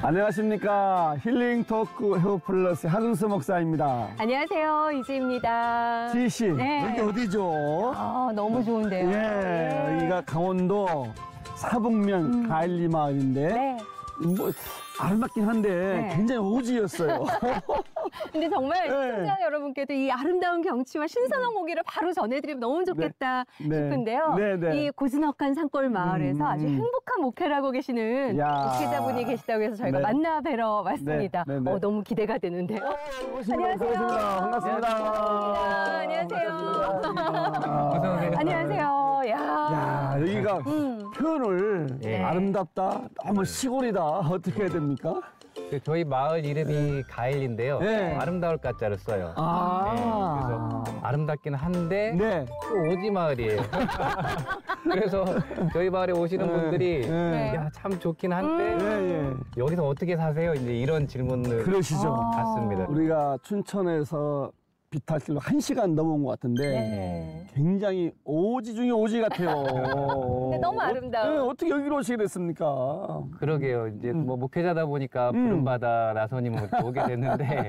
안녕하십니까. 힐링 토크 헤어 플러스 하근수 목사입니다. 안녕하세요. 이지입니다. 지희씨, 네. 여기 어디죠? 아, 너무 좋은데요. 예, 여기가 강원도 사북면 가일리 마을인데, 네. 뭐, 아름답긴 한데 네. 굉장히 오지였어요. 근데 정말 네. 시청자 여러분께도 이 아름다운 경치와 신선한 고기를 바로 전해드리면 너무 좋겠다 네. 싶은데요. 네, 네. 이 고즈넉한 산골 마을에서 아주 행복한 목회를 하고 계시는 야. 목회자분이 계시다고 해서 저희가 네. 만나 뵈러 왔습니다. 네, 네, 네. 너무 기대가 되는데요. 안녕하세요. 반갑습니다. 안녕하세요. 안녕하세요. 야, 여기가 표현을 예. 아름답다, 너무 시골이다, 어떻게 해야 됩니까? 저희 마을 이름이 가일인데요. 네. 아름다울 가짜를 써요. 아. 그래서 아름답긴 한데 네. 또 오지 마을이에요. 그래서 저희 마을에 오시는 분들이 네. 야, 참 좋긴 한데 예, 예. 여기서 어떻게 사세요? 이제 이런 질문을 그러시죠. 받습니다. 우리가 춘천에서 비탈길로 1시간 넘어온 것 같은데 네. 굉장히 오지 중에 오지 같아요. 근데 너무 아름다워. 네, 어떻게 여기로 오시게 됐습니까? 그러게요. 이제 뭐 목회자다 보니까 부름받아 나선임 오게 됐는데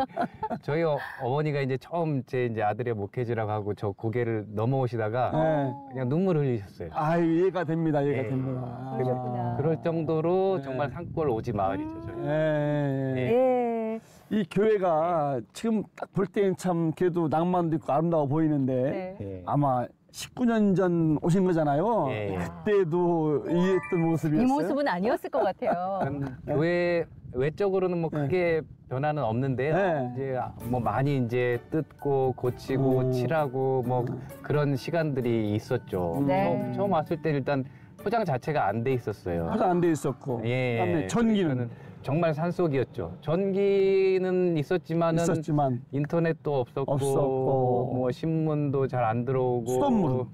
저희 어머니가 이제 처음 제 이제 아들의 목회지라고 하고 저 고개를 넘어오시다가 네. 그냥 눈물 흘리셨어요. 아, 이해가 됩니다. 이해가 네. 됩니다. 그러셨구나. 그럴 정도로 네. 정말 산골 오지 마을이죠. 저희. 예, 예. 네. 예. 이 교회가 지금 딱 볼 때는 참 그래도 낭만도 있고 아름다워 보이는데 네. 예. 아마 19년 전 오신 거잖아요. 예, 예. 그때도 이랬던 모습이었어요. 이 모습은 아니었을 것 같아요. 교회 외적으로는 뭐 크게 변화는 없는데요. 네. 이제 뭐 많이 이제 뜯고 고치고 칠하고 뭐 그런 시간들이 있었죠. 네. 처음 왔을 때 일단 포장 자체가 안 돼 있었어요. 하도 안 돼 있었고. 예. 그다음에 전기는 그러니까는 정말 산속이었죠. 전기는 있었지만은 있었지만 인터넷도 없었고 뭐 신문도 잘 안 들어오고 수돗물은?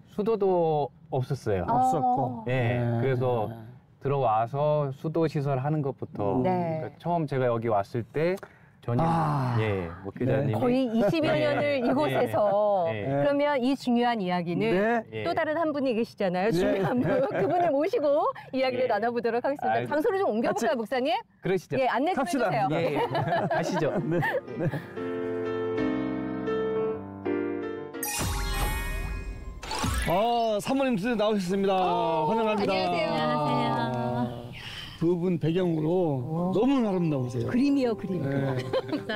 수도도 없었어요. 없었고. 예. 네. 그래서 들어와서 수도 시설 하는 것부터 네. 그러니까 처음 제가 여기 왔을 때 전혀 네. 목회자님이 거의 20여 년을 이곳에서 예. 그러면 이 중요한 이야기는 네. 예. 또 다른 한 분이 계시잖아요. 중요한 분. 그분을 모시고 이야기를 예. 나눠보도록 하겠습니다. 아이고. 장소를 좀 옮겨볼까요, 같이- 목사님? 그러시죠. 예, 안내 좀 갑시다. 해주세요. 예, 예. 가시죠. 사모님 드디어 나오셨습니다. 환영합니다. 안녕하세요. 두 분 배경으로 너무 아름다우세요. 그림이요, 그림. 네.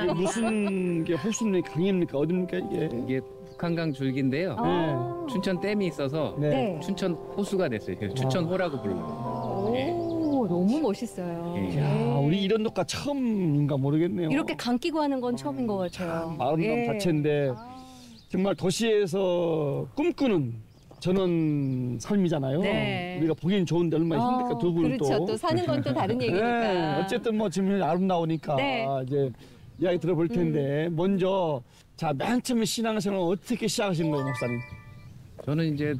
이게 무슨 게 호수입니까? 강입니까? 어딥니까 이게? 이게 북한강 줄기인데요. 아. 춘천 댐이 있어서 네. 네. 춘천 호수가 됐어요. 그래서 춘천호라고 불러요. 오, 너무 멋있어요. 예. 야, 우리 이런 녹화 처음인가 모르겠네요. 이렇게 강 끼고 하는 건 처음인 것 같아요. 아름다운 예. 자체인데 정말 도시에서 꿈꾸는 전원 삶이잖아요. 네. 우리가 보기엔 좋은데 얼마나 힘들까 두 분은 그렇죠. 또 사는 건 또 다른 얘기니까. 네, 어쨌든 뭐 지금 아름다우니까 네. 이제 이야기 들어볼 텐데 먼저 자, 맨 처음에 신앙생활 어떻게 시작하신 거예요, 목사님? 저는 이제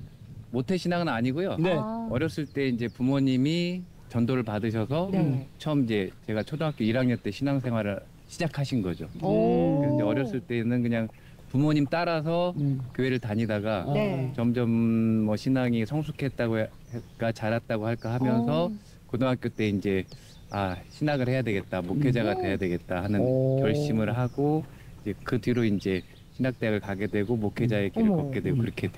모태신앙은 아니고요. 네. 어렸을 때 이제 부모님이 전도를 받으셔서 네. 처음 이제 제가 초등학교 1학년 때 신앙생활을 시작하신 거죠. 오. 근데 어렸을 때는 그냥 부모님 따라서 교회를 다니다가 네. 점점 뭐 신앙이 성숙했다고 할까 자랐다고 할까 하면서 고등학교 때 이제 신학을 해야 되겠다, 목회자가 돼야 되겠다 하는 결심을 하고 이제 그 뒤로 이제 신학대학을 가게 되고 목회자의 길을 걷게 되고 그렇게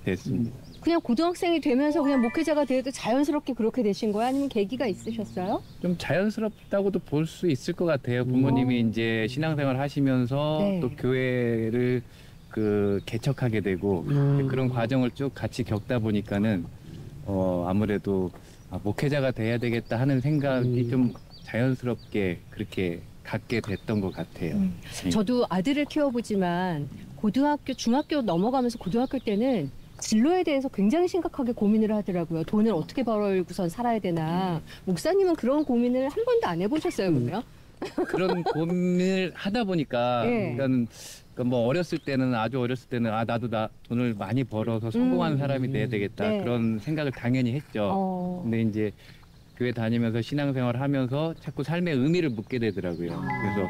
됐습니다. 그냥 고등학생이 되면서 그냥 목회자가 돼도 자연스럽게 그렇게 되신 거예요? 아니면 계기가 있으셨어요? 좀 자연스럽다고도 볼 수 있을 것 같아요. 부모님이 이제 신앙생활 하시면서 네. 또 교회를 개척하게 되고 그런 과정을 쭉 같이 겪다 보니까는 아무래도 목회자가 돼야 되겠다 하는 생각이 좀 자연스럽게 그렇게 갖게 됐던 것 같아요. 네. 저도 아들을 키워보지만 고등학교, 중학교 넘어가면서 고등학교 때는 진로에 대해서 굉장히 심각하게 고민을 하더라고요. 돈을 어떻게 벌고선 살아야 되나. 목사님은 그런 고민을 한 번도 안 해보셨어요, 그러면? 그런 고민을 하다 보니까 예. 그러니까 뭐 어렸을 때는 아주 어렸을 때는 나도 돈을 많이 벌어서 성공하는 사람이 돼야 되겠다 네. 그런 생각을 당연히 했죠. 근데 이제 교회 다니면서 신앙생활을 하면서 자꾸 삶의 의미를 묻게 되더라고요. 그래서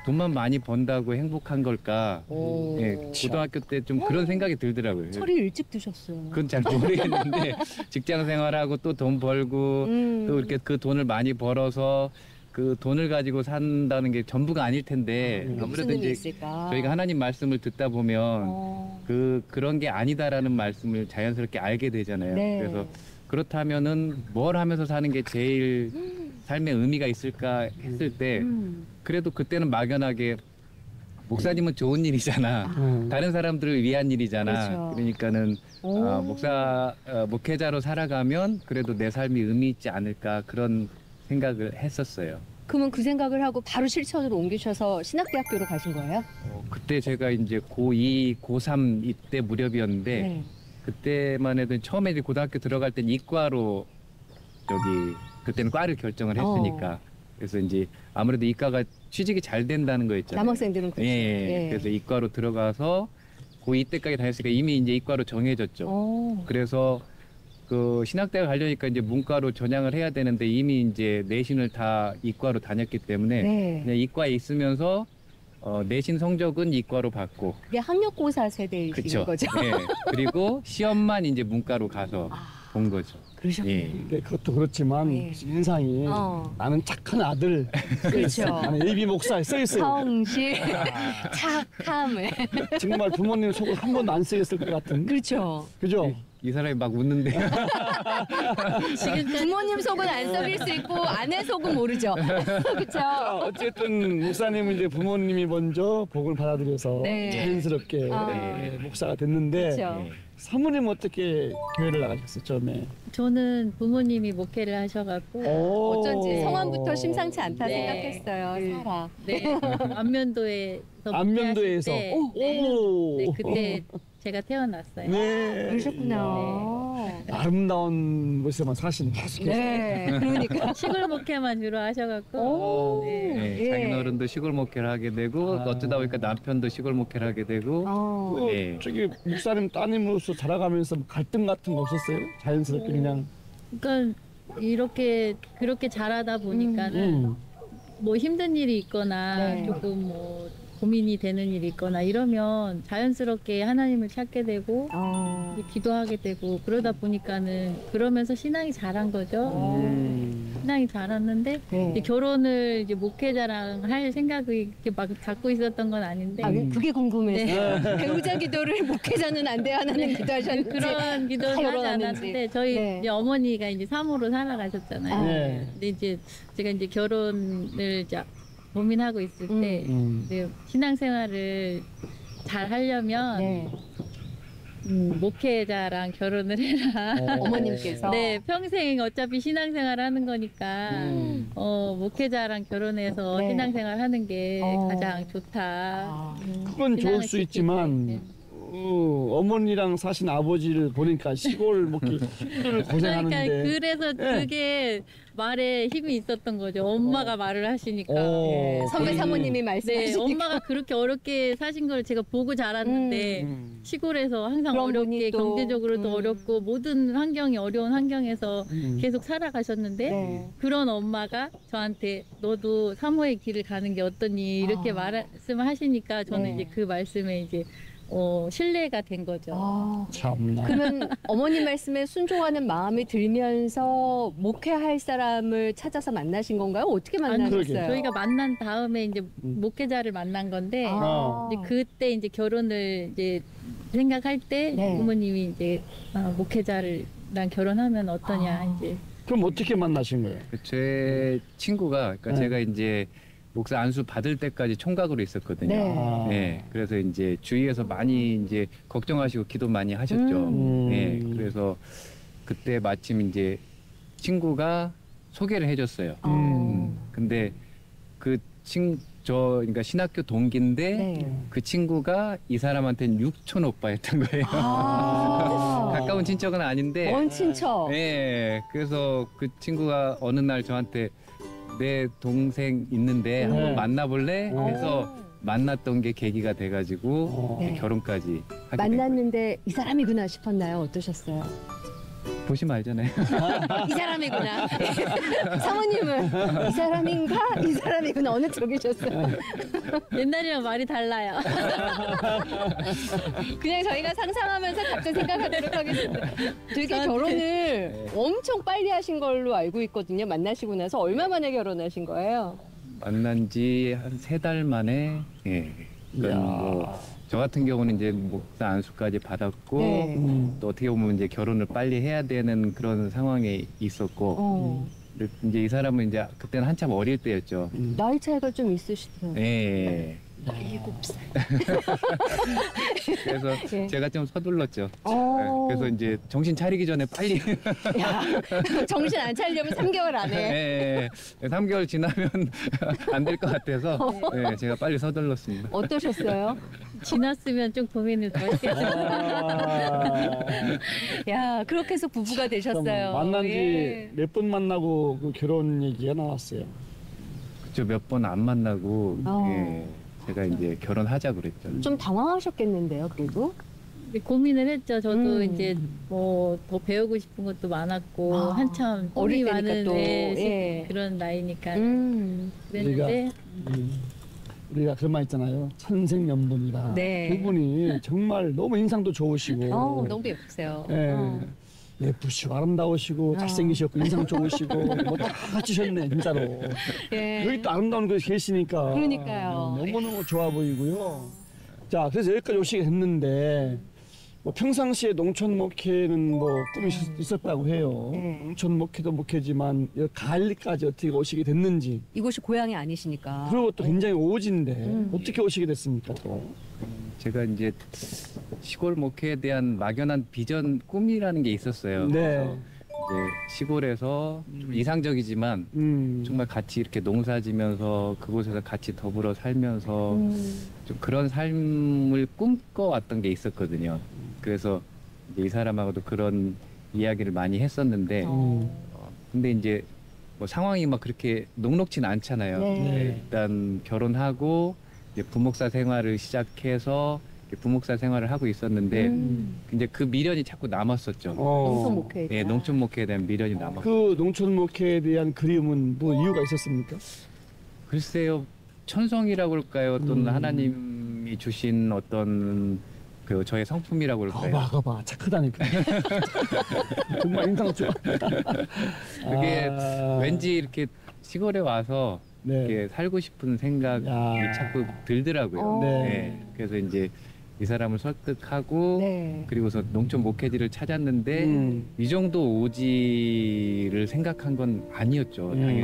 돈만 많이 번다고 행복한 걸까? 오. 예, 고등학교 때 좀 그런 생각이 들더라고요. 철이 일찍 드셨어요. 그건 잘 모르겠는데 직장 생활하고 또 돈 벌고 또 이렇게 그 돈을 많이 벌어서 그 돈을 가지고 산다는 게 전부가 아닐 텐데 무슨 아무래도 의미 이제 있을까? 저희가 하나님 말씀을 듣다 보면 그런 게 아니다라는 말씀을 자연스럽게 알게 되잖아요. 네. 그래서 그렇다면은 뭘 하면서 사는 게 제일 삶의 의미가 있을까 했을 때 그래도 그때는 막연하게 목사님은 좋은 일이잖아. 다른 사람들을 위한 일이잖아. 그렇죠. 그러니까는 오. 목회자로 살아가면 그래도 내 삶이 의미 있지 않을까 그런 생각을 했었어요. 그러면 그 생각을 하고 바로 실천으로 옮기셔서 신학대학교로 가신 거예요? 그때 제가 이제 고2, 고3 이때 무렵이었는데 네. 그때만 해도 처음에 이제 고등학교 들어갈 땐 이과로 그때는 과를 결정을 했으니까 그래서 이제 아무래도 이과가 취직이 잘 된다는 거 있잖아요. 남학생들은 그렇죠. 예. 그래서 이과로 들어가서 고2 때까지 다녔으니까 이미 이제 이과로 정해졌죠. 오. 그래서 그 신학대학 가려니까 이제 문과로 전향을 해야 되는데 이미 이제 내신을 다 이과로 다녔기 때문에 네. 그냥 이과에 있으면서 내신 성적은 이과로 받고 이게 학력고사 세대이신 그쵸. 거죠? 예. 그리고 시험만 이제 문과로 가서 본 거죠. 그러셨군요. 예. 근데 그것도 그렇지만 네. 인상이 나는 착한 아들, 그렇죠. 나는 예비 목사에 써 있어요. 성실, 착함을. 정말 부모님 속을 한 번도 안 쓰였을 것 같은. 그렇죠. 그죠? 이 사람이 막 웃는데 지금 부모님 속은 안 썩일 수 있고 아내 속은 모르죠. 그렇죠. 어쨌든 목사님은 이제 부모님이 먼저 복을 받아들여서 네. 자연스럽게 목사가 됐는데 그렇죠. 사모님 어떻게 교회를 나가셨어요 처음에? 저는 부모님이 목회를 하셔갖고 어쩐지 성함부터 심상치 않다 네. 생각했어요. 살아. 네 안면도에서 안면도에서. 목회하실 때, 오. 네, 그때 제가 태어났어요. 네. 그러셨구나. 아름다운 곳에만 사시는 계속해서. 네. 그러니까. 시골 목회만 주로 하셔갖고 오. 네. 네, 예. 장인어른도 시골 목회를 하게 되고 어쩌다 보니까 남편도 시골 목회를 하게 되고 네. 저기 목사님 따님으로서 자라가면서 뭐 갈등 같은 거 없었어요? 자연스럽게 그냥. 그러니까 이렇게 그렇게 자라다 보니까는 뭐 힘든 일이 있거나 네. 조금 뭐 고민이 되는 일이 있거나 이러면 자연스럽게 하나님을 찾게 되고 이제 기도하게 되고 그러다 보니까는 그러면서 신앙이 자란 거죠. 신앙이 자랐는데 네. 이제 결혼을 이제 목회자랑 할 생각을 이렇게 막 갖고 있었던 건 아닌데 그게 궁금해서 배우자 기도를 목회자는 안 돼 하나는 기도하셨는지 그런 기도는 하지 결혼하는지. 않았는데 저희 네. 이제 어머니가 이제 사모로 살아가셨잖아요. 네. 근데 이제 제가 이제 결혼을 이제 고민하고 있을 때 이제 신앙생활을 잘 하려면 네. 목회자랑 결혼을 해라. 어머님께서 네, 평생 어차피 신앙생활 하는 거니까 목회자랑 결혼해서 네. 신앙생활 하는 게 가장 좋다. 그건 좋을 수 있지만 어머니랑 사신 아버지를 보니까 시골 먹기 고생하는데. 그러니까 그래서 네. 그게 말에 힘이 있었던 거죠. 엄마가 말을 하시니까. 네. 선배 사모님이 네, 말씀하시니까 엄마가 그렇게 어렵게 사신 걸 제가 보고 자랐는데 시골에서 항상 그런 어렵게 분이 또, 경제적으로도 어렵고 모든 환경이 어려운 환경에서 계속 살아가셨는데 네. 그런 엄마가 저한테 너도 사모의 길을 가는 게 어떠니 이렇게 말씀을 하시니까 저는 네. 이제 그 말씀에 이제 신뢰가 된 거죠. 참나. 그러면 어머님 말씀에 순종하는 마음이 들면서 목회할 사람을 찾아서 만나신 건가요? 어떻게 만나셨어요? 저희가 만난 다음에 이제 목회자를 만난 건데 이제 그때 이제 결혼을 이제 생각할 때 네. 부모님이 이제 목회자랑 결혼하면 어떠냐 이제 그럼 어떻게 만나신 거예요? 제 친구가 그러니까 네. 제가 이제 목사 안수 받을 때까지 총각으로 있었거든요. 네. 네, 그래서 이제 주위에서 많이 이제 걱정하시고 기도 많이 하셨죠. 네, 그래서 그때 마침 이제 친구가 소개를 해줬어요. 근데 그러니까 신학교 동기인데 네. 그 친구가 이 사람한테는 육촌 오빠였던 거예요. 가까운 친척은 아닌데. 먼 친척. 네, 그래서 그 친구가 어느 날 저한테 내 동생 있는데 한번 만나볼래? 해서 만났던 게 계기가 돼가지고 네. 결혼까지 하게 된 만났는데 이 사람이구나 싶었나요? 어떠셨어요? 보시면 알잖아요. 이 사람이구나. 사모님은 이 사람인가? 이 사람이구나. 어느 쪽이셨어요? 옛날이랑 말이 달라요. 그냥 저희가 상상하면서 각자 생각하도록 하겠습니다. 되게 저한테- 결혼을 엄청 빨리 하신 걸로 알고 있거든요. 만나시고 나서 얼마 만에 결혼하신 거예요? 만난 지 한 3달 만에, 예. 그러니까 뭐 저 같은 경우는 이제 목사 안수까지 받았고, 네. 또 어떻게 보면 이제 결혼을 빨리 해야 되는 그런 상황에 있었고, 어. 근데 이제 이 사람은 이제 그때는 한참 어릴 때였죠. 나이 차이가 좀 있으시대요. 예. 7살. 그래서 예. 제가 좀 서둘렀죠. 어. 그래서 이제 정신 차리기 전에 빨리 야, 정신 안 차리려면 3개월 안에. 예, 3개월 지나면 안 될 것 같아서 예, 제가 빨리 서둘렀습니다. 어떠셨어요? 지났으면 좀 고민을 더 했겠죠. 야, 그렇게 해서 부부가 되셨어요. 만난 예. 지 몇 번 만나고 그 결혼 얘기가 나왔어요. 그쵸, 몇 번 안 만나고 예, 제가 이제 결혼하자 그랬죠. 좀 당황하셨겠는데요, 그래도? 고민을 했죠. 저도 음. 이제 뭐 더 배우고 싶은 것도 많았고 아, 한참 어릴 꿈이 때니까 많은 또, 예. 그런 나이니까 그랬는데 우리가 그런 말 있잖아요. 천생연분이다. 네. 두 분이 정말 너무 인상도 좋으시고, 너무 예쁘세요. 예, 예쁘시고 아름다우시고 잘생기셨고 인상 좋으시고 뭐 다 갖추셨네 진짜로. 예. 여기 또 아름다운 분이 계시니까 그러니까요. 너무너무 좋아 보이고요. 자, 그래서 여기까지 오시게 됐는데 뭐 평상시에 농촌 목회는 뭐 꿈이 있었다고 해요. 네. 농촌 목회도 목회지만 여기 가을리까지 어떻게 오시게 됐는지, 이곳이 고향이 아니시니까. 그리고 또 굉장히 오지인데 어떻게 오시게 됐습니까 또? 제가 이제 시골 목회에 대한 막연한 비전 꿈이라는 게 있었어요. 네. 그래서 이제 시골에서 좀 이상적이지만 정말 같이 이렇게 농사지면서 그곳에서 같이 더불어 살면서 좀 그런 삶을 꿈꿔왔던 게 있었거든요. 그래서 이제 이 사람하고도 그런 이야기를 많이 했었는데, 근데 이제 뭐 상황이 막 그렇게 녹록진 않잖아요. 네. 일단 결혼하고 이제 부목사 생활을 시작해서 이렇게 부목사 생활을 하고 있었는데, 이제 그 미련이 자꾸 남았었죠. 농촌 목회. 예, 농촌 목회에 대한 미련이 남았고. 그 농촌 목회에 대한 그리움은 뭐 이유가 있었습니까? 글쎄요, 천성이라고 할까요? 또는 하나님이 주신 어떤 그 저의 성품이라고 할까요? 거봐 착하다니까. 정말 인상 좋아. 그게 왠지 이렇게 시골에 와서 네. 이렇게 살고 싶은 생각이 야. 자꾸 들더라고요. 네. 그래서 이제 이 사람을 설득하고 네. 그리고서 농촌 목회지를 찾았는데 이 정도 오지를 생각한 건 아니었죠. 당연히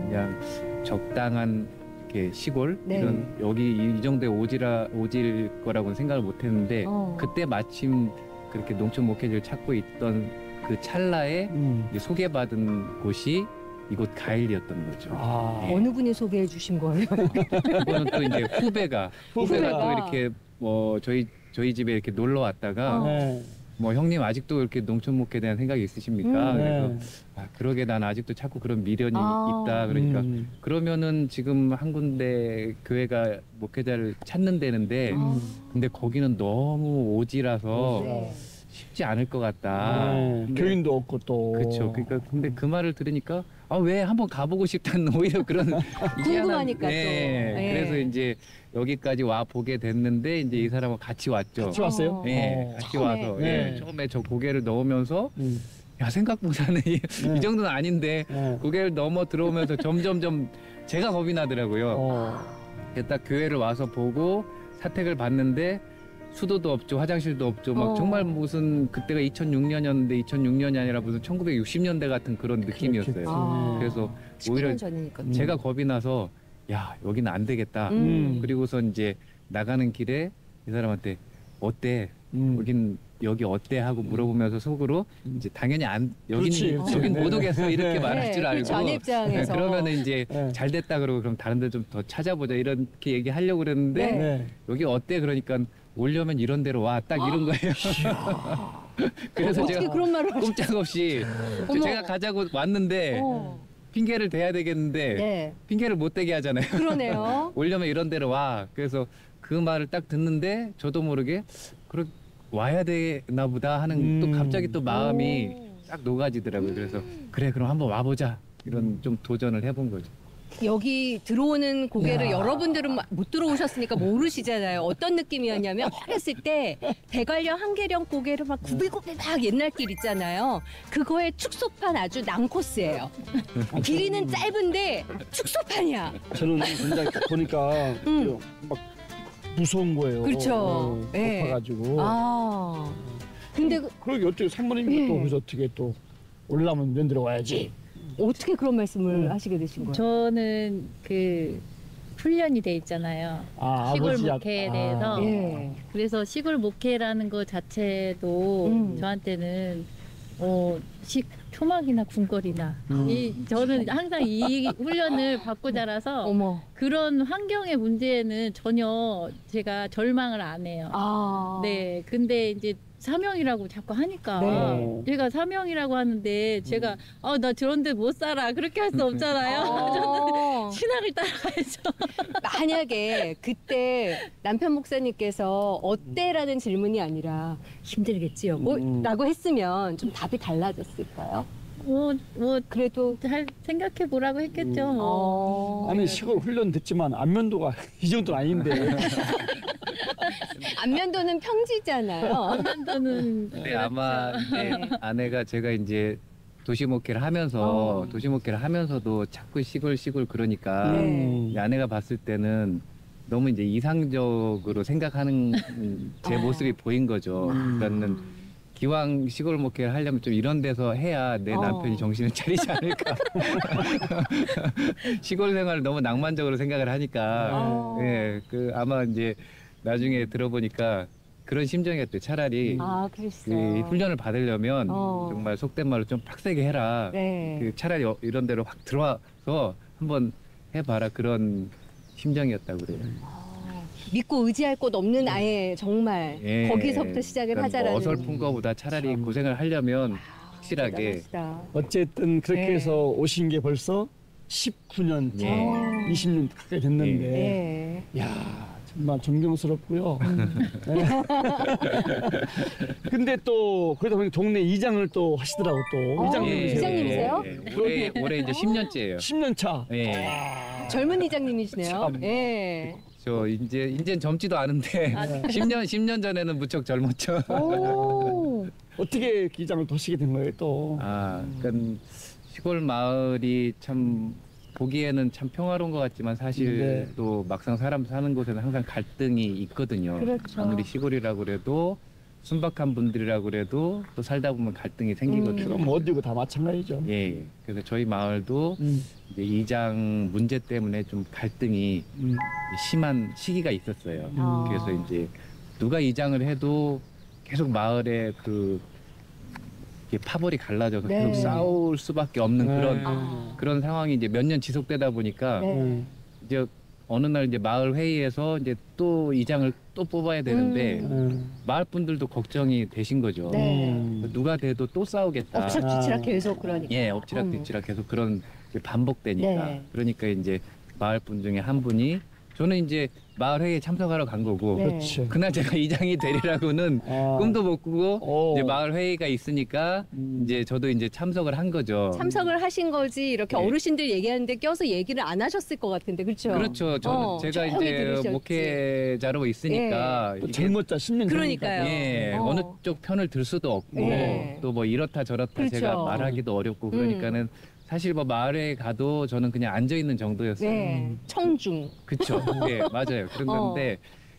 그냥 적당한 이렇게 시골 네. 이런 여기 이 정도의 오질 거라고는 생각을 못했는데 그때 마침 그렇게 농촌 목회지를 찾고 있던 그 찰나에 이제 소개받은 곳이 이곳 가일이었던 거죠. 예. 어느 분이 소개해 주신 거예요? 그거는 또 이제 후배가 후배가. 또 이렇게 뭐 저희 집에 이렇게 놀러 왔다가 네. 뭐 형님 아직도 이렇게 농촌 목회에 대한 생각이 있으십니까? 그래서 네. 그러게 난 아직도 자꾸 그런 미련이 있다. 그러니까 그러면은 지금 한 군데 교회가 목회자를 찾는 데는데 근데 거기는 너무 오지라서 네. 쉽지 않을 것 같다. 근데 교인도 없고 또. 그렇죠. 그러니까 근데 그 말을 들으니까 왜 한번 가보고 싶다는 오히려 그런 궁금하니까 또. 네. 예. 그래서 이제 여기까지 와 보게 됐는데 이제 이 사람하고 같이 왔죠. 같이 왔어요? 네, 같이 처음에. 와서 네. 처음에 저 고개를 넣으면서 야 생각보다는 이 정도는 아닌데 네. 고개를 넘어 들어오면서 점점점 제가 겁이 나더라고요. 어. 그래서 딱 교회를 와서 보고 사택을 봤는데 수도도 없죠, 화장실도 없죠. 막 정말 무슨 그때가 2006년이었는데 2006년이 아니라 무슨 1960년대 같은 그런 느낌이었어요. 아. 그래서 10년 오히려 전이니까. 제가 겁이 나서 야 여기는 안 되겠다. 그리고서 이제 나가는 길에 이 사람한테 어때? 여기 어때 하고 물어보면서 속으로 이제 당연히 그렇지, 그렇지. 여긴 네. 못 오겠어 이렇게 말할 줄 알고 전 입장에서. 그러면은 이제 네. 잘 됐다 그러고 그럼 다른 데 좀 더 찾아보자 이렇게 얘기하려고 그랬는데 네. 여기 어때 그러니까 오려면 이런 데로 와 딱 이런 거예요. 그래서 어떻게 제가 그런 말을 하시- 꼼짝없이 어머. 제가 가자고 왔는데 핑계를 대야 되겠는데 네. 핑계를 못 대게 하잖아요. 그러네요. 오려면 이런 데로 와. 그래서 그 말을 딱 듣는데 저도 모르게 와야 되나 보다 하는 또 갑자기 또 마음이 딱 녹아지더라고요. 그래서 그래 그럼 한번 와보자 이런 좀 도전을 해본 거죠. 여기 들어오는 고개를 야. 여러분들은 못 들어오셨으니까 모르시잖아요. 어떤 느낌이었냐면 어렸을 때 대관령 한계령 고개를 막 구비구비 막 옛날 길 있잖아요. 그거의 축소판 아주 난코스예요. 길이는 짧은데 축소판이야. 저는 굉장히 딱 보니까 막 무서운 거예요. 그렇죠. 네. 높아가지고. 아. 근데 그러게 어떻게 사모님이 예. 또 그래서 어떻게 또 올라면 면들어 와야지. 어떻게 그런 말씀을 하시게 되신 거예요? 저는 그 훈련이 돼 있잖아요. 아, 시골 아버지 목회에 대해서. 예. 그래서 시골 목회라는 거 자체도 저한테는 초막이나 궁궐이나 저는 항상 이 훈련을 받고 자라서 어머. 그런 환경의 문제에는 전혀 제가 절망을 안 해요. 아. 네, 근데 이제 사명이라고 자꾸 하니까 네. 제가 사명이라고 하는데 제가 나 저런데 못 살아 그렇게 할 수 없잖아요. 저는 신앙을 따라가야죠. 만약에 그때 남편 목사님께서 어때라는 질문이 아니라 힘들겠지요. 라고 했으면 좀 답이 달라졌을까요? 뭐 그래도 잘 생각해 보라고 했겠죠. 뭐. 아니 시골 훈련 됐지만 안면도가 이 정도는 아닌데. 안면도는 평지잖아요. 저는 근데 아마 이제 아내가 제가 이제 도시 목회를 하면서 도시 목회를 하면서도 자꾸 시골 그러니까 네. 이제 아내가 봤을 때는 너무 이제 이상적으로 생각하는 제 모습이 보인 거죠. 그러니까는 기왕 시골 목회를 하려면 좀 이런 데서 해야 내 남편이 정신을 차리지 않을까. 시골 생활을 너무 낭만적으로 생각을 하니까 예, 그 아마 이제 나중에 들어보니까 그런 심정이었대. 차라리 그 그랬어요. 훈련을 받으려면 정말 속된 말로 좀 빡세게 해라. 네. 그 차라리 이런 데로 확 들어와서 한번 해봐라 그런 심정이었다고 그래요. 믿고 의지할 곳 없는 아예 정말 예. 거기서부터 시작을 그러니까 하자라는. 뭐 어설픈 거보다 차라리 고생을 하려면 확실하게 대단하시다. 어쨌든 그렇게 네. 해서 오신 게 벌써 19년 차, 예. 20년 가까이 됐는데, 네. 야 정말 존경스럽고요. 네. 근데 또 그러다 보니 동네 이장을 또 하시더라고 또 이장님이세요. 이장님이세요? 올해 이제 10년째예요. 10년 차. 예. 젊은 이장님이시네요. 참. 예. 저 이제 젊지도 않은데 10년 전에는 무척 젊었죠. 오. 어떻게 이장을 도시게 된 거예요 또? 그러니까 시골 마을이 참 보기에는 참 평화로운 것 같지만 사실 네. 또 막상 사람 사는 곳에는 항상 갈등이 있거든요. 그렇죠. 아무리 시골이라고 그래도 순박한 분들이라고 그래도 또 살다 보면 갈등이 생기거든요. 그럼 어디고 다 마찬가지죠. 예. 그래서 저희 마을도 이제 이장 문제 때문에 좀 갈등이 심한 시기가 있었어요. 아. 그래서 이제 누가 이장을 해도 계속 마을에 그 이렇게 파벌이 갈라져서 네. 계속 싸울 수밖에 없는 네. 그런 상황이 이제 몇 년 지속되다 보니까 네. 이제 어느 날 이제 마을 회의에서 이제 또 이장을 또 뽑아야 되는데 마을 분들도 걱정이 되신 거죠. 네. 누가 돼도 또 싸우겠다. 엎치락뒤치락 계속 그러니까. 예, 엎치락뒤치락 계속 그런 게 반복되니까. 네. 그러니까 이제 마을 분 중에 한 분이 저는 이제 마을 회의에 참석하러 간 거고 네. 그렇죠. 그날 제가 이장이 되리라고는 꿈도 못 꾸고 이제 마을 회의가 있으니까 이제 저도 이제 참석을 한 거죠. 참석을 하신 거지 이렇게 네. 어르신들 얘기하는데 껴서 얘기를 안 하셨을 것 같은데 그렇죠? 그렇죠. 저는 제가 조용히 이제 들으셨지. 목회자로 있으니까 또 이게 젊었자 10년 그러니까요. 예, 어. 어느 쪽 편을 들 수도 없고 네. 또 뭐 이렇다 저렇다 그렇죠. 제가 말하기도 어렵고 그러니까는 사실 뭐 마을에 가도 저는 그냥 앉아 있는 정도였어요. 네. 청중. 그렇죠. 네, 맞아요. 그런 건데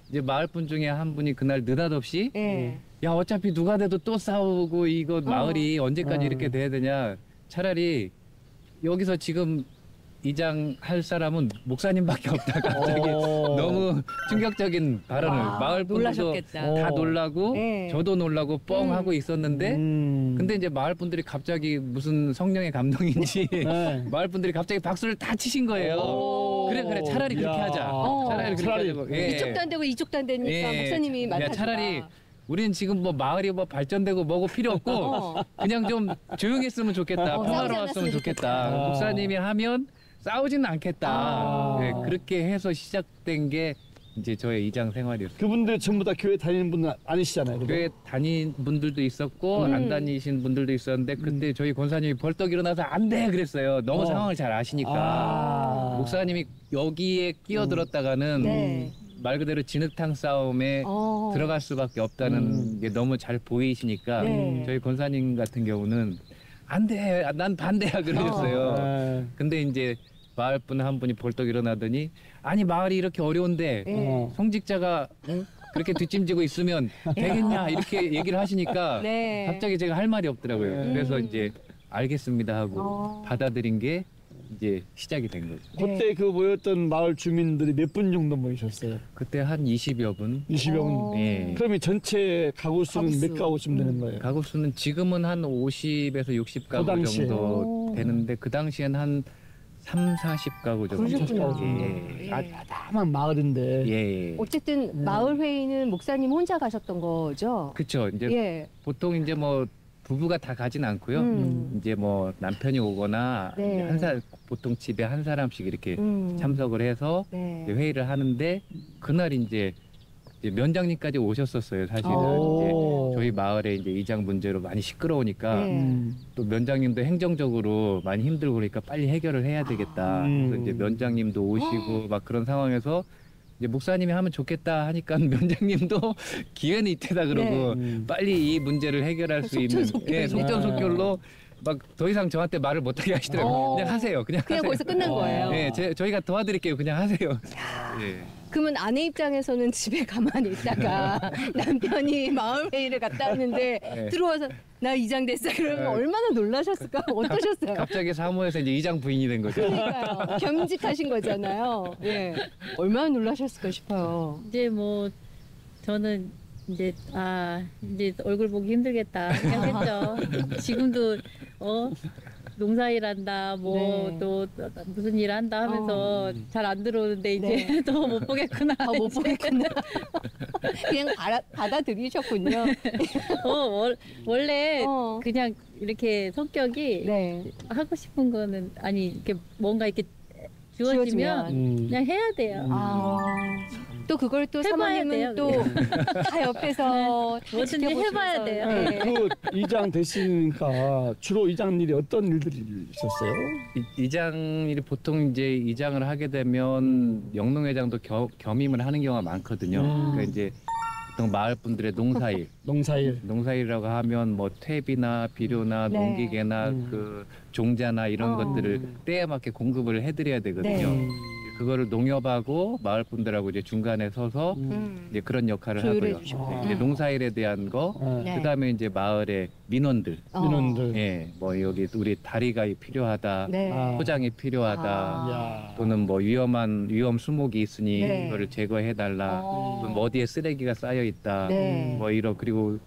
이제 마을 분 중에 한 분이 그날 느닷없이 네. 야 어차피 누가 돼도 또 싸우고 이거 마을이 언제까지 이렇게 돼야 되냐. 차라리 여기서 지금 이장 할 사람은 목사님밖에 없다. 갑자기 너무 충격적인 발언을 마을 분들도 놀라셨겠다. 다 놀라고 네. 저도 놀라고 뻥 하고 있었는데 근데 이제 마을 분들이 갑자기 무슨 성령의 감동인지 네. 마을 분들이 갑자기 박수를 다 치신 거예요. 그래 차라리 그렇게 야. 하자. 차라리 그렇게 차라리. 하자고. 예. 이쪽도 안 되고 이쪽도 안 되니까 예. 목사님이 야, 맡아주라. 차라리 우리는 지금 뭐 마을이 뭐 발전되고 뭐고 필요 없고 그냥 좀 조용했으면 좋겠다. 싸우지 평화로웠으면 않았으면 좋겠다. 좋겠다. 목사님이 하면 싸우지는 않겠다. 네, 그렇게 해서 시작된 게 이제 저의 이장 생활이었어요. 그분들 전부 다 교회 다니는 분은 아니시잖아요. 그죠? 교회 다닌 분들도 있었고 안 다니신 분들도 있었는데 그때 저희 권사님이 벌떡 일어나서 안 돼 그랬어요. 너무 상황을 잘 아시니까. 목사님이 여기에 끼어들었다가는 네. 말 그대로 진흙탕 싸움에 들어갈 수밖에 없다는 게 너무 잘 보이시니까 네. 저희 권사님 같은 경우는 안 돼, 난 반대야 그러셨어요. 네. 근데 이제 마을 분 한 분이 벌떡 일어나더니 아니 마을이 이렇게 어려운데 네. 성직자가 그렇게 뒷짐지고 있으면 되겠냐 이렇게 얘기를 하시니까 네. 갑자기 제가 할 말이 없더라고요. 그래서 이제 알겠습니다 하고 받아들인 게 이제 시작이 된 거죠. 그때 그 모였던 마을 주민들이 몇 분 정도 모이셨어요? 그때 한 20여 분. 20여 분. 예. 그럼 이 전체 가구 수는 가구 수. 몇 가구쯤 되는 거예요? 가구 수는 지금은 한 50에서 60 그 가구 당시에. 정도 되는데 그 당시엔 한 3, 40가구 정도. 그러셨구나. 예. 다만 마을인데. 예. 어쨌든 마을 회의는 목사님 혼자 가셨던 거죠? 그렇죠. 이제 예. 보통 이제 뭐 부부가 다 가진 않고요. 이제 뭐 남편이 오거나 네. 이제 보통 집에 한 사람씩 이렇게 음. 참석을 해서 네. 이제 회의를 하는데 그날 이제 면장님까지 오셨었어요. 사실은 오. 이제 저희 마을에 이제 이장 문제로 많이 시끄러우니까 네. 또 면장님도 행정적으로 많이 힘들고 그러니까 빨리 해결을 해야 되겠다. 그래서 이제 면장님도 오시고 막 그런 상황에서 이제 목사님이 하면 좋겠다 하니까 면장님도 기회는 이때다 그러고 빨리 이 문제를 해결할 수 있는 속전속결. 속전속결로 막 더 이상 저한테 말을 못하게 하시더라고요. 그냥 하세요. 그냥 하세요. 벌써 끝난 거예요. 네, 저희가 도와드릴게요. 그냥 하세요. 예. 그러면 아내 입장에서는 집에 가만히 있다가 남편이 마을 회의를 갔다 왔는데 네. 들어와서 나 이장 됐어. 그러면 네. 얼마나 놀라셨을까? 어떠셨어요? 갑자기 사무에서 이제 이장 부인이 된 거죠. 그러니까요. 겸직하신 거잖아요. 예. 얼마나 놀라셨을까 싶어요. 이제 뭐 저는 이제 이제 얼굴 보기 힘들겠다 생각했죠. 지금도 농사일한다 네. 또 무슨 일 한다 하면서 잘 안 들어오는데 이제 더 못 보겠구나. 더 못 보겠구나. 그냥 받아들이셨군요. 원래 어. 그냥 이렇게 성격이 네. 하고 싶은 거는 아니 이렇게 뭔가 이렇게 주어지면 그냥 해야 돼요. 또 그걸 또 해봐야 사모님은 돼요, 또 다 옆에서 다 뭐든지 지켜보시면서. 해봐야 돼요. 네. 그 이장 되시니까 주로 이장 일이 어떤 일들이 있었어요? 이장일이 보통 이제 이장을 하게 되면 영농회장도 겸임을 하는 경우가 많거든요. 그러니까 이제 보통 마을 분들의 농사일, 농사일이라고 하면 뭐 퇴비나 비료나 네. 농기계나 그 종자나 이런 것들을 때에 맞게 공급을 해드려야 되거든요. 네. 그거를 농협하고 마을 분들하고 이제 중간에 서서 이제 그런 역할을 조율해 하고요. 주시고. 네, 이제 농사일에 대한 거, 네. 그다음에 이제 마을의 민원들, 민원들. 예, 뭐 여기 우리 다리가 필요하다, 네. 포장이 필요하다, 야. 또는 뭐 위험 수목이 있으니 네. 이거를 제거해 달라, 또는 뭐 어디에 쓰레기가 쌓여 있다, 네. 뭐 이런 그리고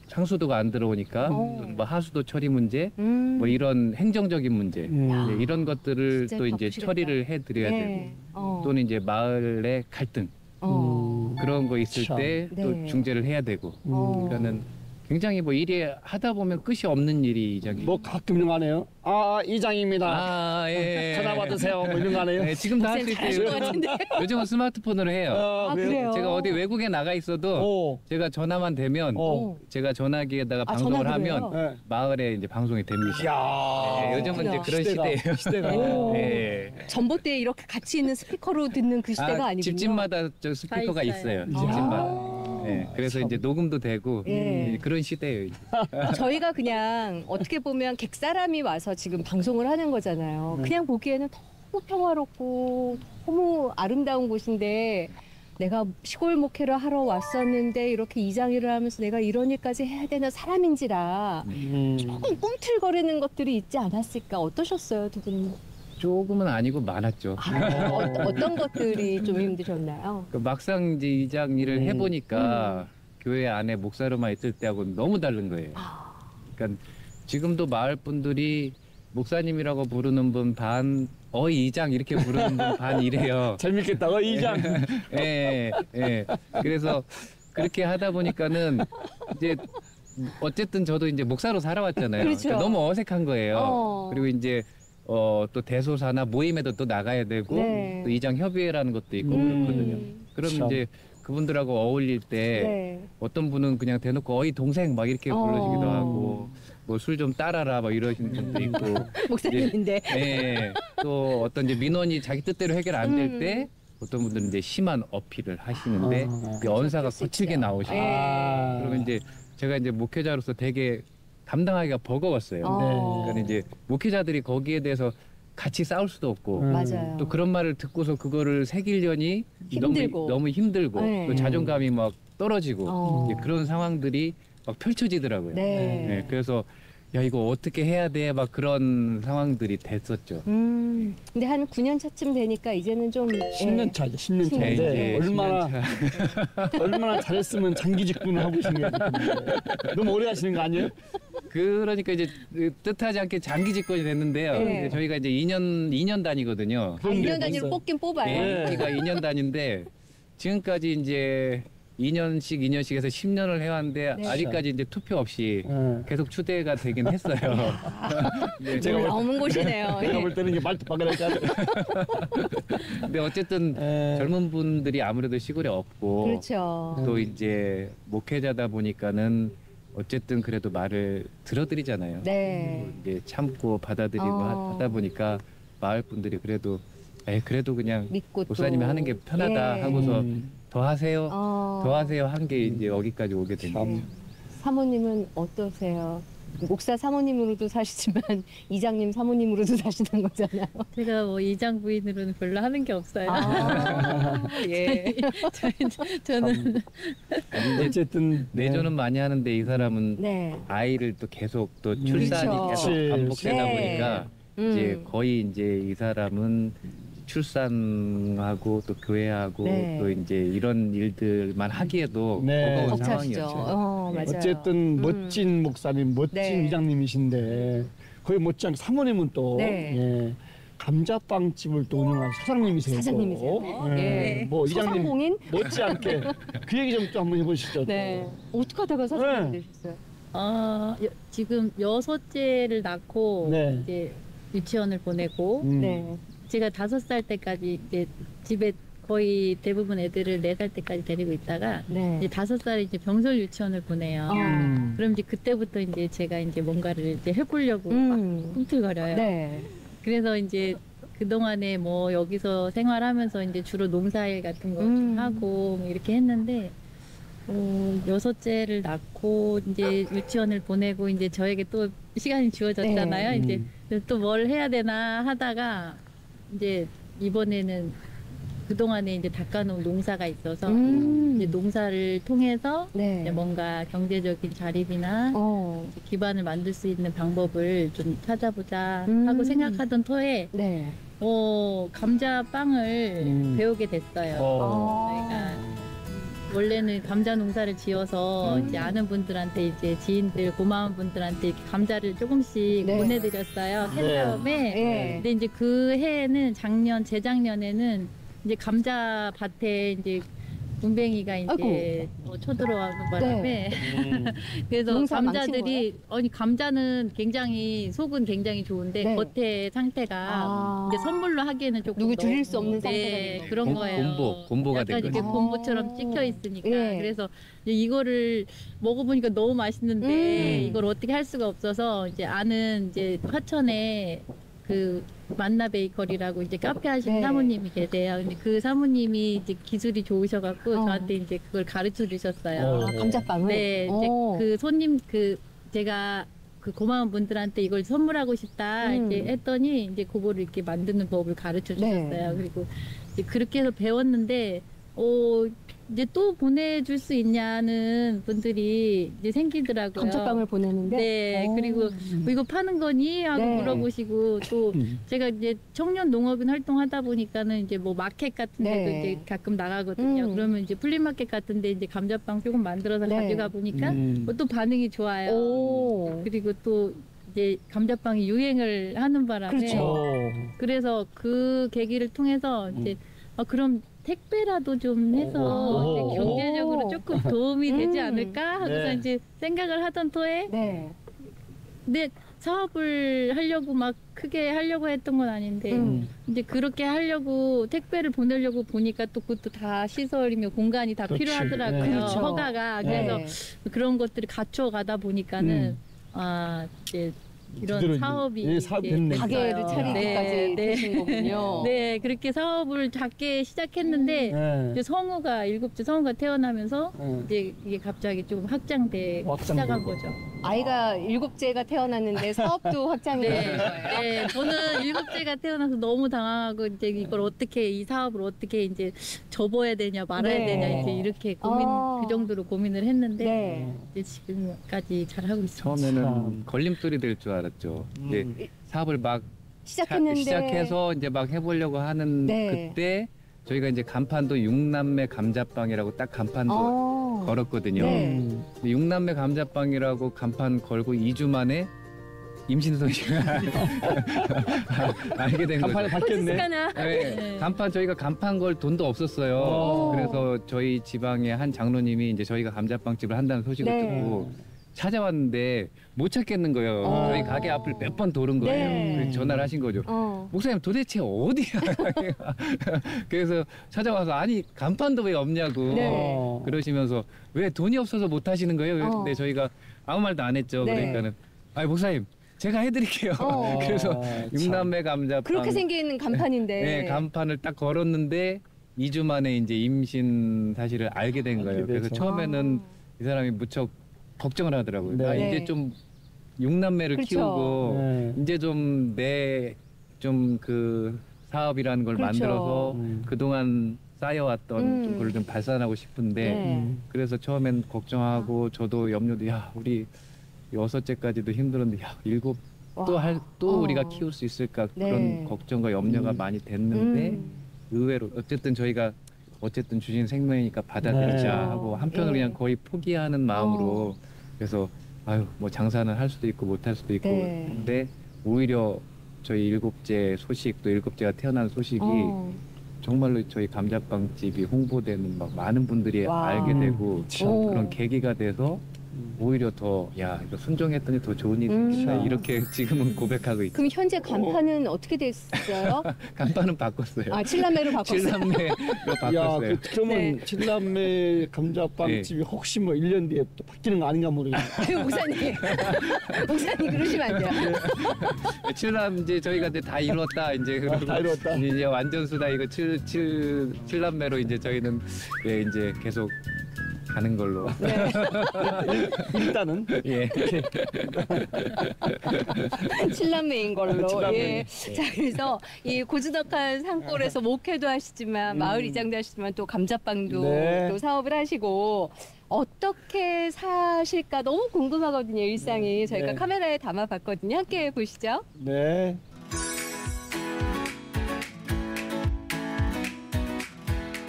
상수도가 안 들어오니까 뭐 하수도 처리 문제, 뭐 이런 행정적인 문제, 네, 이런 것들을 진짜 또 이제 바쁘시겠다. 처리를 해드려야 네. 되고, 또는 이제 마을의 갈등 그런 거 있을 참. 때 또 네. 중재를 해야 되고, 그러니까는 굉장히 뭐 일이 하다 보면 끝이 없는 일이 이장이. 뭐 가끔 안 해요? 이장입니다. 예. 전화 받으세요. 뭐 이런 거 안 해요? 네, 지금도 할 수 있대요. 것 같은데. 요즘은 스마트폰으로 해요. 그래요? 제가 어디 외국에 나가 있어도 제가 전화만 되면 제가 전화기에다가 방송을 전화기로요? 하면 네. 마을에 이제 방송이 됩니다. 야. 네, 요즘은 이제 그런 시대가. 시대예요. 네. 전봇대에 이렇게 같이 있는 스피커로 듣는 그 시대가 아니군요. 집집마다 저 스피커가 다 있어요. 있어요. 집집마다. 네, 그래서 이제 녹음도 되고 예. 그런 시대예요. 이제. 저희가 그냥 어떻게 보면 객사람이 와서 지금 방송을 하는 거잖아요. 그냥 보기에는 너무 평화롭고 너무 아름다운 곳인데 내가 시골 목회를 하러 왔었는데 이렇게 이장일을 하면서 내가 이런 일까지 해야 되나 사람인지라 조금 꿈틀거리는 것들이 있지 않았을까. 어떠셨어요, 두 분은? 조금은 아니고 많았죠. 어떤 것들이 좀 힘드셨나요? 그 막상 이제 이장 일을 해보니까 교회 안에 목사로만 있을 때하고는 너무 다른 거예요. 그러니까 지금도 마을 분들이 목사님이라고 부르는 분 반, 이장 이렇게 부르는 분 반 이래요. 재밌겠다. 이장. 예, 예. 그래서 그렇게 하다 보니까는 이제 어쨌든 저도 이제 목사로 살아왔잖아요. 그렇죠. 그러니까 너무 어색한 거예요. 그리고 이제 또 대소사나 모임에도 또 나가야 되고 네. 또 이장 협의회라는 것도 있고 그렇거든요. 그럼 그쵸. 이제 그분들하고 어울릴 때 네. 어떤 분은 그냥 대놓고 어이 동생 막 이렇게 부르시기도 어. 하고 뭐 술 좀 따라라 막 이러시는 분도 있고 목사님인데. 네. 또 어떤 이제 민원이 자기 뜻대로 해결 안 될 때 음. 어떤 분들은 이제 심한 어필을 하시는데 아. 그 언사가 거칠게 나오시고 아. 그러면 이제 제가 이제 목회자로서 되게 감당하기가 버거웠어요. 그러니까 이제 목회자들이 거기에 대해서 같이 싸울 수도 없고 맞아요. 또 그런 말을 듣고서 그거를 새기려니 힘들고. 너무 힘들고 네. 또 자존감이 막 떨어지고 어. 이제 그런 상황들이 막 펼쳐지더라고요. 네. 네, 그래서 야 이거 어떻게 해야 돼? 막 그런 상황들이 됐었죠. 근데 한 9년 차쯤 되니까 이제는 좀 10년 차죠. 10년 네, 차인데 이제 얼마나 10년 차. 얼마나 잘했으면 장기 직군을 하고 계신 거예요. 너무 오래 하시는 거 아니에요? 그러니까 이제 뜻하지 않게 장기 집권이 됐는데요. 네. 근데 저희가 이제 2년 단위거든요. 아, 1년 단위로 뽑긴 뽑아요. 네, 임기가 2년 단위인데 지금까지 이제 2년씩 해서 10년을 해왔는데 네. 아직까지 이제 투표 없이 네. 계속 추대가 되긴 했어요. 네, 제가 볼 넘은 곳이네요. 내가 볼 때는 이게 말도 바꿔야지. 근데 어쨌든 젊은 분들이 아무래도 시골에 없고 그렇죠. 또 이제 목회자다 보니까는 어쨌든 그래도 말을 들어드리잖아요. 네. 이제 참고 받아들이고 하다 보니까 마을 분들이 그래도 그냥 믿고 또. 목사님이 하는 게 편하다 예. 하고서 더 하세요. 어. 더 하세요 한 게 이제 여기까지 오게 된 거예요. 참. 사모님은 어떠세요? 목사 사모님으로도 사시지만 이장님 사모님으로도 사시는 거잖아요. 제가 뭐 이장 부인으로는 별로 하는 게 없어요. 예. 저는 어쨌든 내조는 많이 하는데 이 사람은 네. 아이를 또 계속 또 출산이 그렇죠. 계속 그치, 반복되다 그치. 보니까 이제 거의 이제 이 사람은 출산하고 또 교회하고 네. 또 이제 이런 일들만 하기에도 네. 버거운 벅차시죠. 상황이었죠. 맞아요. 어쨌든 멋진 목사님, 멋진 네. 이장님이신데 거의 못지않게 사모님은 또 네. 예, 감자빵 집을 또 운영하는 사장님이세요. 또. 사장님이세요. 예. 예. 뭐 이장님 소상공인? 못지않게 그 얘기 좀 또 한번 해보시죠. 또. 네. 어떻게 하다가 사장님 네. 되셨어요? 지금 6째를 낳고 네. 이제 유치원을 보내고 네. 제가 5살 때까지 이제 집에 거의 대부분 애들을 4살 때까지 데리고 있다가 네. 이제 5살에 이제 병설 유치원을 보내요. 그럼 이제 그때부터 이제 제가 이제 뭔가를 이제 해보려고 막 꿈틀거려요. 네. 그래서 이제 그동안에 뭐 여기서 생활하면서 이제 주로 농사일 같은 거 좀 하고 뭐 이렇게 했는데 6째를 낳고 이제 유치원을 보내고 이제 저에게 또 시간이 주어졌잖아요. 네. 이제 또 뭘 해야 되나 하다가 이제 이번에는 그동안에 이제 닦아놓은 농사가 있어서 이제 농사를 통해서 네. 이제 뭔가 경제적인 자립이나 이제 기반을 만들 수 있는 방법을 좀 찾아보자 하고 생각하던 터에 네. 감자빵을 배우게 됐어요. 저희가 원래는 감자 농사를 지어서 이제 아는 분들한테 이제 지인들 고마운 분들한테 이렇게 감자를 조금씩 네. 보내드렸어요. 햇다음에 네. 근데 이제 그 해에는 재작년에는 이제 감자 밭에 이제 군뱅이가 이제 쳐들어가는 바람에 그래서 농사 망친 감자들이 감자는 굉장히 속은 굉장히 좋은데 네. 겉에 상태가 이제 선물로 하기에는 조금 누구 드릴 수 너무- 없는 상태가 네, 되는 그런 거구나. 거예요. 곰보가 된 약간 이렇게 거죠. 곰보처럼 찍혀 있으니까 예. 그래서 이제 이거를 먹어보니까 너무 맛있는데 이걸 어떻게 할 수가 없어서 이제 아는 이제 화천에 그 만나 베이커리라고 이제 카페 하시는 네. 사모님이 계세요. 근데 그 사모님이 이제 기술이 좋으셔갖고 저한테 이제 그걸 가르쳐 주셨어요. 감자빵을. 네, 이제 그 손님 제가 그 고마운 분들한테 이걸 선물하고 싶다 이제 했더니 이제 그거를 이렇게 만드는 법을 가르쳐 주셨어요. 네. 그리고 이제 그렇게 해서 배웠는데 이제 또 보내줄 수 있냐는 분들이 이제 생기더라고요. 감자빵을 보내는데. 네, 그리고 뭐 이거 파는 거니 하고 네. 물어보시고 또 제가 이제 청년 농업인 활동하다 보니까는 이제 뭐 마켓 같은 데도 네. 이제 가끔 나가거든요. 그러면 이제 플리마켓 같은데 이제 감자빵 조금 만들어서 네. 가져가 보니까 뭐또 반응이 좋아요. 그리고 또 이제 감자빵이 유행을 하는 바람에 그렇죠. 그래서 그 계기를 통해서 이제 그럼 택배라도 좀 해서 이제 경제적으로 조금 도움이 되지 않을까 하고서 네. 이제 생각을 하던 터에 네. 근데 사업을 하려고 막 크게 하려고 했던 건 아닌데 이제 그렇게 하려고 택배를 보내려고 보니까 또 그것도 다 시설이며 공간이 다 그렇지. 필요하더라고요. 네. 그렇죠. 허가가. 그래서 그런 것들이 갖춰 가다 보니까는 아 이제 제대로 이런 이제, 사업이 예, 사업이 이제 됐네. 가게를 됐어요. 차리기까지 네, 네. 되신 거군요. 네, 그렇게 사업을 작게 시작했는데 네. 이제 성우가 일곱째 성우가 태어나면서 네. 이제 이게 갑자기 좀 확장돼 시작한 거죠. 아이가 7째가 태어났는데 사업도 확장이 네, 되는 거예요. 네, 저는 일곱째가 태어나서 너무 당황하고 이제 이걸 어떻게 이 사업을 어떻게 이제 접어야 되냐 말아야 네. 되냐 이제 이렇게 고민 아. 그 정도로 고민을 했는데 네. 이제 지금까지 잘 하고 있습니다. 처음에는 참. 걸림돌이 될 줄 알았죠. 이제 사업을 막 시작했는데 시작해서 이제 막 해보려고 하는 네. 그때 저희가 이제 간판도 육남매 감자빵이라고 딱 간판도 걸었거든요. 네. 근데 육남매 감자빵이라고 간판 걸고 2주 만에 임신 소식을 알게 된 거죠. 간판에 바뀌었네. 습관아. 네, 네. 간판 저희가 간판 걸 돈도 없었어요. 오. 그래서 저희 지방의 한 장로님이 이제 저희가 감자빵집을 한다는 소식을 네. 듣고 찾아왔는데 못 찾겠는 거예요. 저희 가게 앞을 몇 번 도는 거예요. 네. 그래서 전화를 하신 거죠. 목사님 도대체 어디야? 그래서 찾아와서 아니 간판도 왜 없냐고 네. 그러시면서 왜 돈이 없어서 못 하시는 거예요? 어. 근데 저희가 아무 말도 안 했죠. 네. 그러니까는 아니 목사님 제가 해드릴게요. 어. 그래서 육남매 감자빵 그렇게 생긴 간판인데. 네, 간판을 딱 걸었는데 2주 만에 이제 임신 사실을 알게 된 거예요. 알게 그래서 돼서. 처음에는 이 사람이 무척 걱정을 하더라고요. 네. 아, 네. 이제 좀 육남매를 그렇죠. 키우고 네. 이제 좀 내 좀 그 사업이라는 걸 그렇죠. 만들어서 음. 그동안 쌓여왔던 좀 그걸 좀 발산하고 싶은데 네. 그래서 처음엔 걱정하고 저도 염려도 야 우리 6째까지도 힘들었는데 야 7 또 우리가 키울 수 있을까 네. 그런 걱정과 염려가 많이 됐는데 음. 의외로 어쨌든 저희가 어쨌든 주신 생명이니까 받아들이자 네. 하고 한편으로 네. 그냥 거의 포기하는 마음으로 그래서 아유 뭐 장사는 할 수도 있고 못 할 수도 있고 네. 근데 오히려 저희 7째 소식 또 7째가 태어난 소식이 정말로 저희 감자빵집이 홍보되는 막 많은 분들이 와. 알게 되고 오. 그런 계기가 돼서 오히려 더 야 이거 순종했더니 더 좋은 일이 생겼다 이렇게 지금은 고백하고 있죠. 그럼 현재 간판은 어떻게 됐어요? 간판은 바꿨어요. 아, 칠남매로 바꿨어요. 칠남매로 야, 바꿨어요. 그러면 네. 칠남매 감자빵집이 혹시 뭐 1년 뒤에 또 바뀌는 거 아닌가 모르겠네. 아유, 목사님. 목사님 그러시면 안 돼요. 칠남 이제 저희가 이제 다 이뤘다 이제 그리고 다 이뤘다. 이제 완전수다 이거 칠남매로 이제 저희는 예 이제 계속 가는 걸로 네. 일단은 예 칠남매인 걸로. 칠남매. 예. 자, 그래서 이 고즈넉한 산골에서 목회도 하시지만 마을 이장도 하시지만 또 감자빵도 네. 또 사업을 하시고 어떻게 사실까 너무 궁금하거든요. 일상이 저희가 네. 카메라에 담아봤거든요. 함께 보시죠. 네.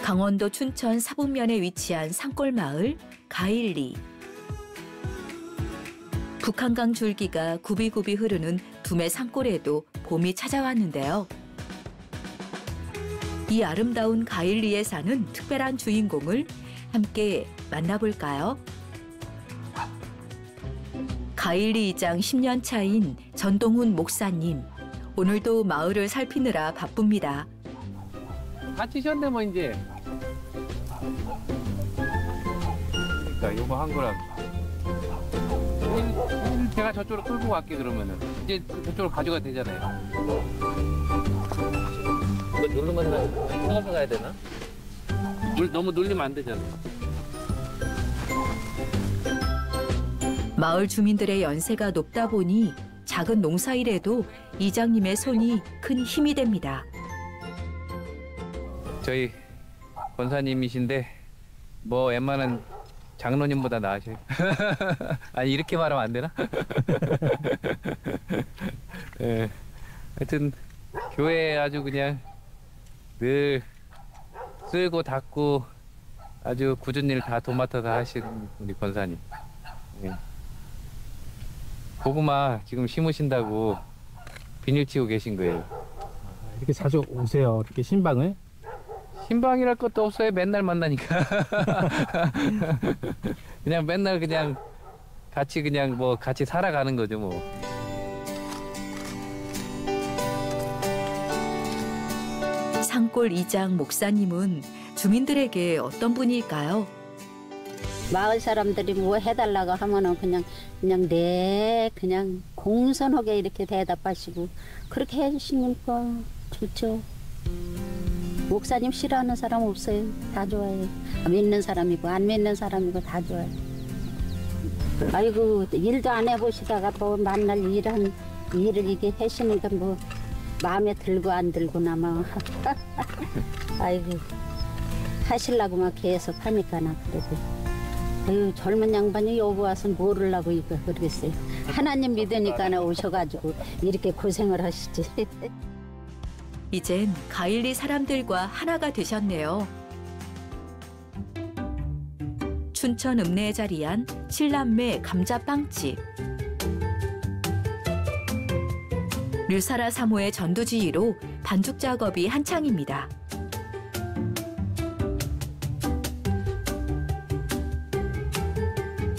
강원도 춘천 사북면에 위치한 산골 마을 가일리. 북한강 줄기가 굽이굽이 흐르는 두메 산골에도 봄이 찾아왔는데요. 이 아름다운 가일리에 사는 특별한 주인공을 함께 만나볼까요? 가일리 이장 10년 차인 전동훈 목사님. 오늘도 마을을 살피느라 바쁩니다. 다치셨네 뭐 이제 그러니까 요거 한 거랑 제가 저쪽으로 끌고 갈게 그러면은 이제 저쪽으로 가져가도 되잖아요. 이거 누르면 끊어서 가야 되나? 너무 눌리면 안 되잖아요. 마을 주민들의 연세가 높다 보니 작은 농사일에도 이장님의 손이 큰 힘이 됩니다. 저희 권사님이신데 뭐 웬만한 장로님보다 나으셔요. 아니 이렇게 말하면 안 되나? 예. 하여튼 교회 아주 그냥 늘 쓸고 닦고 아주 굳은 일 다 도맡아서 하시는 우리 권사님. 예. 고구마 지금 심으신다고 비닐 치고 계신 거예요. 이렇게 자주 오세요. 이렇게 신방을. 신방이랄 것도 없어요. 맨날 만나니까. 그냥 맨날 그냥 같이 그냥 뭐 같이 살아가는 거죠 뭐. 산골 이장 목사님은 주민들에게 어떤 분일까요? 마을 사람들이 뭐 해달라고 하면은 그냥 공손하게 이렇게 대답하시고 그렇게 해주시니까 좋죠. 목사님 싫어하는 사람 없어요. 다 좋아해요. 믿는 사람이고 안 믿는 사람이고 다 좋아해요. 아이고 일도 안 해보시다가 또 만날 일을 이게 하시니까 뭐 마음에 들고 안 들고나 뭐 아이고 하시려고 막 계속 하니까나 그래도 아유 젊은 양반이 여기 와서 모르려고 이거 그러겠어요. 하나님 믿으니까 오셔가지고 이렇게 고생을 하시지. 이젠 가일리 사람들과 하나가 되셨네요. 춘천 읍내에 자리한 칠남매 감자빵집. 류사라 사모의 전두지휘로 반죽 작업이 한창입니다.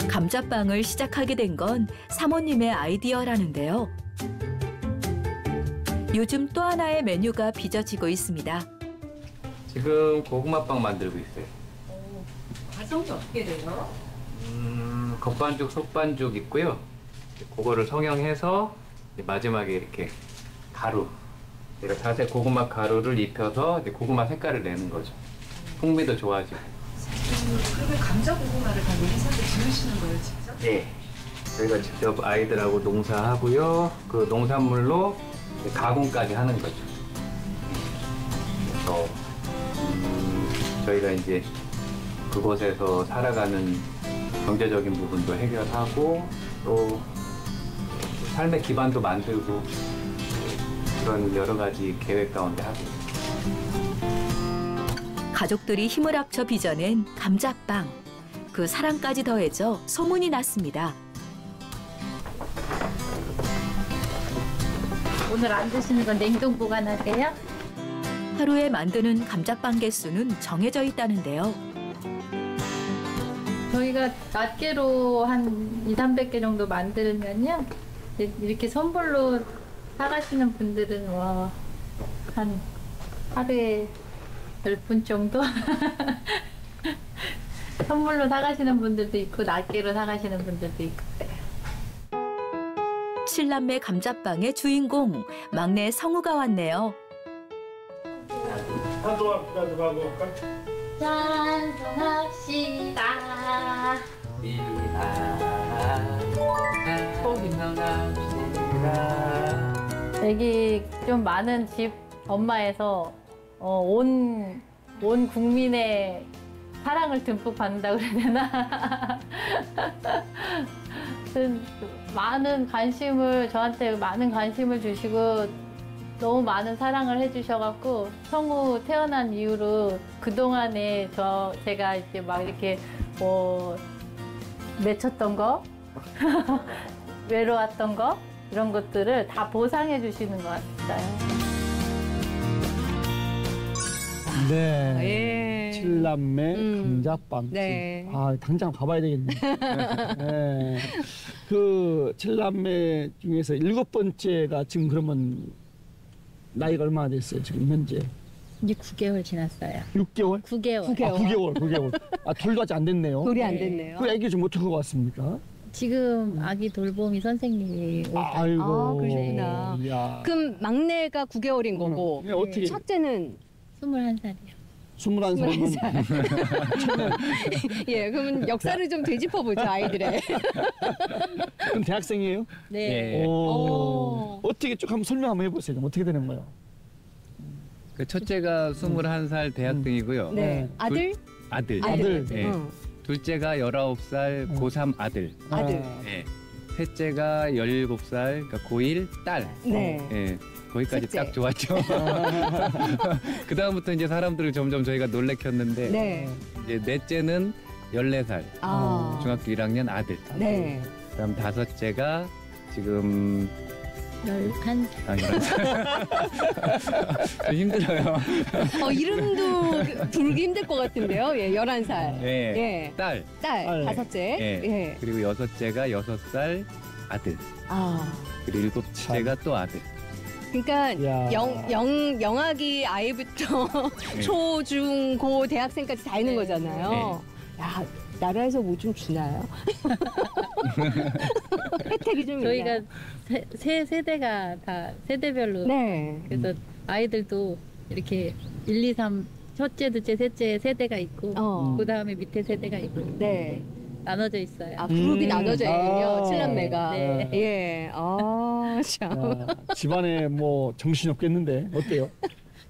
감자빵을 시작하게 된 건 사모님의 아이디어라는데요. 요즘 또 하나의 메뉴가 빚어지고 있습니다. 지금 고구마빵 만들고 있어요. 과정이 어떻게 돼요? 겉반죽, 속반죽 있고요. 그거를 성형해서 이제 마지막에 이렇게 가루, 제가 자색 고구마 가루를 입혀서 이제 고구마 색깔을 내는 거죠. 풍미도 좋아지고. 그러면 감자 고구마를 다 농사를 지으시는 거예요, 직접? 네. 저희가 직접 아이들하고 농사하고요. 그 농산물로 이제 가공까지 하는 거죠. 그래서 저희가 이제 그곳에서 살아가는 경제적인 부분도 해결하고 또 삶의 기반도 만들고 그런 여러 가지 계획 가운데 하고 있습니다. 가족들이 힘을 합쳐 빚어낸 감자빵. 그 사랑까지 더해져 소문이 났습니다. 오늘 안 드시는 건 냉동 보관하세요? 하루에 만드는 감자빵 개수는 정해져 있다는데요. 저희가 낱개로 한 200~300개 정도 만들면요. 이렇게 선물로 사가시는 분들은 한 하루에 10분 정도? 선물로 사가시는 분들도 있고 낱개로 사가시는 분들도 있고 그래요. 칠남매 감자빵의 주인공 막내 성우가 왔네요. 찬송합시다. 여기 좀 많은 집 엄마에서 온 국민의 사랑을 듬뿍 받는다고 그래야 되나? 많은 관심을 저한테 많은 관심을 주시고 너무 많은 사랑을 해주셔갖고 성우 태어난 이후로 그 동안에 제가 이제 막 이렇게 맺혔던 거, 외로웠던 거 이런 것들을 다 보상해 주시는 것 같아요. 네. 예. 칠남매 감자빵. 네. 아 당장 가봐야 되겠네. 네. 그 칠남매 중에서 7번째가 지금 그러면 나이가 얼마나 됐어요? 지금 현재? 이제 9개월 지났어요. 6개월? 9개월. 9개월. 아 돌도 아직 안 됐네요. 돌이 안 됐네요. 그 애기 좀 어떻게 왔습니까? 지금 아기 돌보미 선생님이 아이고. 아, 그러시구나. 이야. 그럼 막내가 9개월인 거고 네, 어떻게? 첫째는 21살이요. 21살이면 예, 그러면 역사를 좀 되짚어보죠, 아이들의. 그럼 대학생이에요? 네. 예. 오. 어떻게 쭉 한번 설명 한번 해보세요. 어떻게 되는 거예요? 그 첫째가 21살 대학생이고요. 네. 아들? 아들. 아들. 예. 둘째가 19살 고3 아들. 아들. 예. 셋째가 17살 그러니까 고1 딸. 네. 예. 거기까지 셋째. 딱 좋았죠. 그 다음부터 이제 사람들을 점점 저희가 놀래켰는데 네. 이제 넷째는 14살 아. 중학교 1학년 아들. 네. 그다음 다섯째가 지금 11살. 11살. 좀 힘들어요. 이름도 부르기 힘들 것 같은데요. 예, 11살. 예. 예. 딸. 딸, 다섯째. 예. 예. 그리고 여섯째가 6살 아들. 아. 그리고 일곱째가 또 아들. 그러니까 야. 영아기 아이부터 네. 초, 중, 고, 대학생까지 다 있는 거잖아요. 야, 나라에서 뭐 좀 주나요? 혜택이 좀 저희가 있나요? 세 세대가 다 세대별로 네. 그래서 아이들도 이렇게 1, 2, 3 첫째, 둘째, 셋째 세대가 있고 그 다음에 밑에 세대가 있고 네. 나눠져 있어요. 아, 그룹이 나눠져 있군요. 아. 칠남매가. 네. 예. 아, 참. 야, 집안에 뭐 정신이 없겠는데 어때요?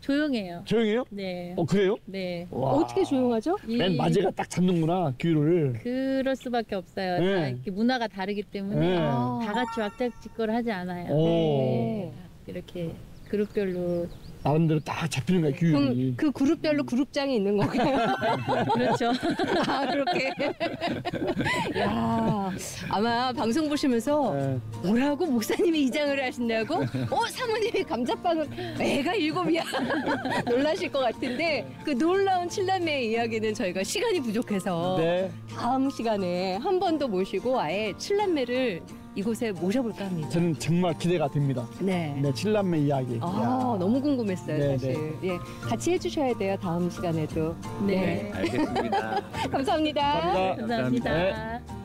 조용해요. 조용해요? 네. 그래요? 네. 와. 어떻게 조용하죠? 맨 마제가 딱 잡는구나 귀를. 그럴 수밖에 없어요. 네. 다 이렇게 문화가 다르기 때문에 네. 다 같이 왁자지껄 하지 않아요. 오. 네. 이렇게 그룹별로 나름대로 딱 잡히는 거야 그럼 귀율이. 그 그룹별로 그룹장이 있는 건가요? 그렇죠. 아, 그렇게. 야, 아마 방송 보시면서 네. 뭐라고 목사님이 이장을 하신다고? 사모님이 감자빵을 애가 7이야. 놀라실 것 같은데 그 놀라운 칠남매의 이야기는 저희가 시간이 부족해서 네. 다음 시간에 한 번 더 모시고 아예 칠남매를 이곳에 모셔볼까 합니다. 저는 정말 기대가 됩니다. 네. 네, 칠남매 이야기. 아, 너무 궁금했어요, 네, 사실. 예, 같이 해주셔야 돼요, 다음 시간에도. 네. 알겠습니다. 감사합니다. 감사합니다. 감사합니다. 감사합니다. 네.